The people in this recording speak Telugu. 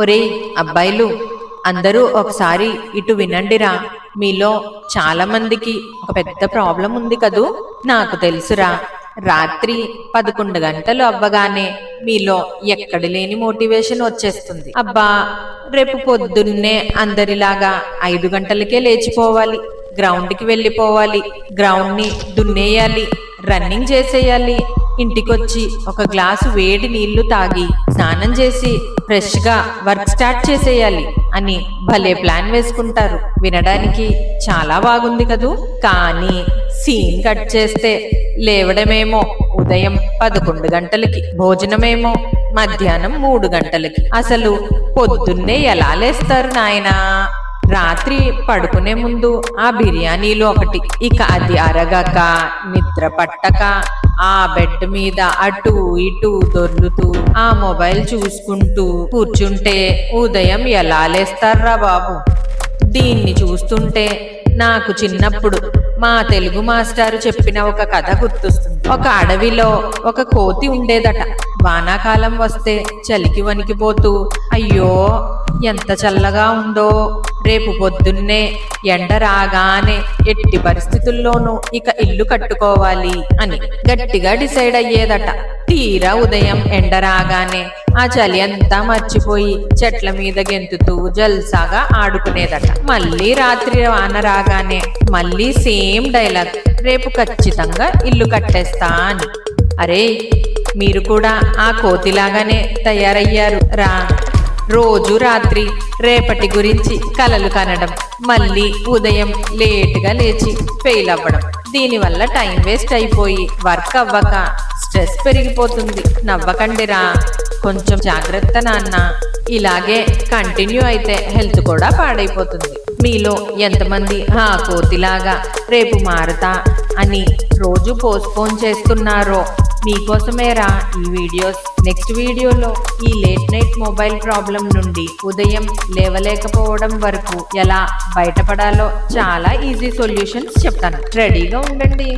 ఒరేయ్ అబ్బాయిలు అందరూ ఒకసారి ఇటు వినండిరా. మీలో చాలా మందికి ఒక పెద్ద ప్రాబ్లం ఉంది కదూ. నాకు తెలుసురా. రాత్రి 11 గంటలు అవ్వగానే మీలో ఎక్కడి లేని మోటివేషన్ వచ్చేస్తుంది. అబ్బా రేపు పొద్దున్నే అందరిలాగా 5 గంటలకే లేచిపోవాలి, గ్రౌండ్కి వెళ్ళిపోవాలి, గ్రౌండ్ని దున్నేయాలి, రన్నింగ్ చేసేయాలి, ఇంటికొచ్చి ఒక గ్లాసు వేడి నీళ్లు తాగి స్నానం చేసి ఫ్రెష్గా వర్క్ స్టార్ట్ చేసేయాలి అని భలే ప్లాన్ వేసుకుంటారు. వినడానికి చాలా బాగుంది కదూ. కానీ సీన్ కట్ చేస్తే లేవడమేమో ఉదయం 11 గంటలకి, భోజనమేమో మధ్యాహ్నం 3 గంటలకి. అసలు పొద్దున్నే ఎలా లేస్తారు నాయనా? రాత్రి పడుకునే ముందు ఆ బిర్యానీలు ఒకటి, ఇక అది అరగక నిద్ర పట్టక ఆ బెడ్ మీద అటు ఇటు దొర్లుతూ ఆ మొబైల్ చూసుకుంటూ కూర్చుంటే ఉదయం ఎలా లేస్తారా బాబు? దీన్ని చూస్తుంటే నాకు చిన్నప్పుడు మా తెలుగు మాస్టారు చెప్పిన ఒక కథ గుర్తొస్తుంది. ఒక అడవిలో ఒక కోతి ఉండేదట. వానాకాలం వస్తే చలికి వణికిపోతూ, అయ్యో ఎంత చల్లగా ఉందో, రేపు పొద్దున్నే ఎండ రాగానే ఎట్టి పరిస్థితుల్లోనూ ఇక ఇల్లు కట్టుకోవాలి అని గట్టిగా డిసైడ్ అయ్యేదట. తీరా ఉదయం ఎండ రాగానే ఆ చలి అంతా మర్చిపోయి చెట్ల మీద గెంతుతూ జల్సాగా ఆడుకునేదట. మళ్ళీ రాత్రి వాన రాగానే మళ్ళీ సేమ్ డైలాగ్, రేపు ఖచ్చితంగా ఇల్లు కట్టేస్తా అని. అరే మీరు కూడా ఆ కోతిలాగానే తయారయ్యారు రా. రోజు రాత్రి రేపటి గురించి కలలు కనడం, మళ్ళీ ఉదయం లేటుగా లేచి ఫెయిల్ అవ్వడం. దీనివల్ల టైం వేస్ట్ అయిపోయి వర్క్ అవ్వక స్ట్రెస్ పెరిగిపోతుంది. నవ్వకండిరా, కొంచెం జాగ్రత్త నాన్న. ఇలాగే కంటిన్యూ అయితే హెల్త్ కూడా పాడైపోతుంది. మీలో ఎంతమంది ఆ కోతిలాగా రేపు మారతా అని రోజు పోస్ట్పోన్ చేస్తున్నారో మీకోసమేరా ఈ వీడియోస్. నెక్స్ట్ వీడియోలో ఈ లేట్ నైట్ మొబైల్ ప్రాబ్లం నుండి ఉదయం లేవలేకపోవడం వరకు ఎలా బయటపడాలో చాలా ఈజీ సొల్యూషన్స్ చెప్తాను. రెడీగా ఉండండి.